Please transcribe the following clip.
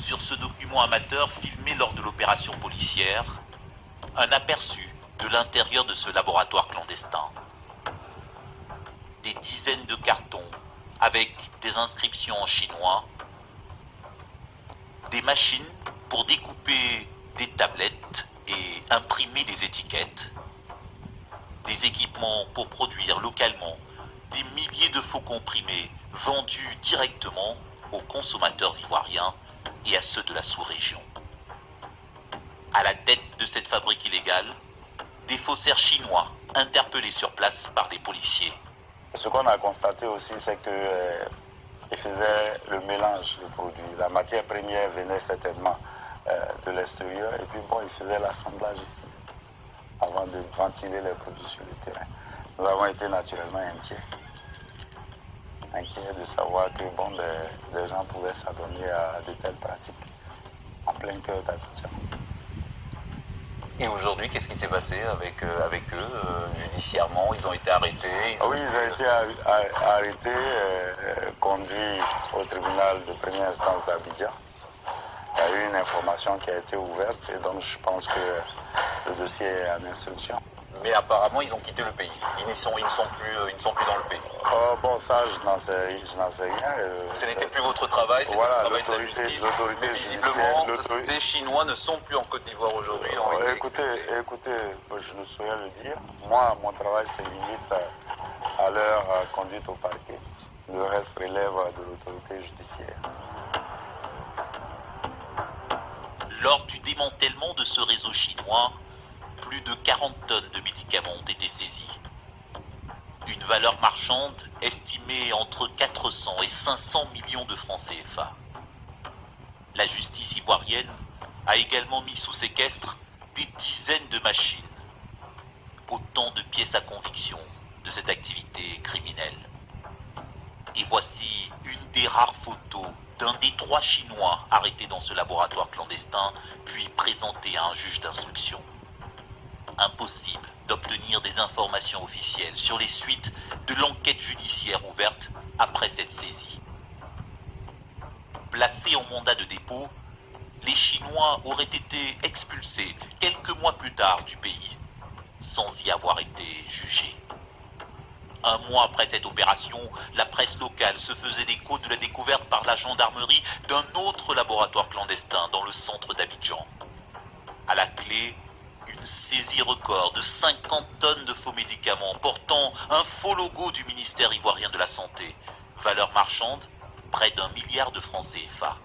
sur ce document amateur filmé lors de l'opération policière, un aperçu de l'intérieur de ce laboratoire clandestin. Des dizaines de cartons avec des inscriptions en chinois, des machines pour découper des tablettes et imprimer des étiquettes, des équipements pour produire localement des milliers de faux comprimés vendus directement aux consommateurs ivoiriens et à ceux de la sous-région. À la tête de cette fabrique illégale, des faussaires chinois interpellés sur place par des policiers. Ce qu'on a constaté aussi, c'est qu'ils faisaient le mélange de produits. La matière première venait certainement de l'extérieur et puis bon, ils faisaient l'assemblage ici avant de ventiler les produits sur le terrain. Nous avons été naturellement inquiets de savoir que bon, des gens pouvaient s'adonner à de telles pratiques en plein cœur d'Abidjan. Et aujourd'hui, qu'est-ce qui s'est passé avec eux judiciairement? Ils ont été arrêtés? Oui, ils ont été arrêtés, conduits au tribunal de première instance d'Abidjan. Il y a eu une information qui a été ouverte et donc je pense que le dossier est en instruction. Mais apparemment, ils ont quitté le pays. Ils ne sont plus dans le pays. Bon, ça, je n'en sais rien. Ce n'était plus votre travail, c'était voilà, le travail de la justice. L'autorité visiblement, judiciaire. ces Chinois ne sont plus en Côte d'Ivoire aujourd'hui. Écoutez, je ne saurais le dire. Moi, mon travail se limite à leur conduite au parquet. Le reste relève de l'autorité judiciaire. Lors du démantèlement de ce réseau chinois, plus de 40 tonnes de médicaments ont été saisies. Une valeur marchande estimée entre 400 et 500 millions de francs CFA. La justice ivoirienne a également mis sous séquestre des dizaines de machines. Autant de pièces à conviction de cette activité criminelle. Et voici une des rares photos d'un des 3 Chinois arrêtés dans ce laboratoire clandestin, puis présenté à un juge d'instruction. Impossible d'obtenir des informations officielles sur les suites de l'enquête judiciaire ouverte après cette saisie. Placés en mandat de dépôt, les Chinois auraient été expulsés quelques mois plus tard du pays, sans y avoir été jugés. Un mois après cette opération, la presse locale se faisait l'écho de la découverte par la gendarmerie d'un autre laboratoire clandestin dans le centre d'Abidjan. À la clé, une saisie record de 50 tonnes de faux médicaments portant un faux logo du ministère ivoirien de la Santé. Valeur marchande, près d'1 milliard de francs CFA.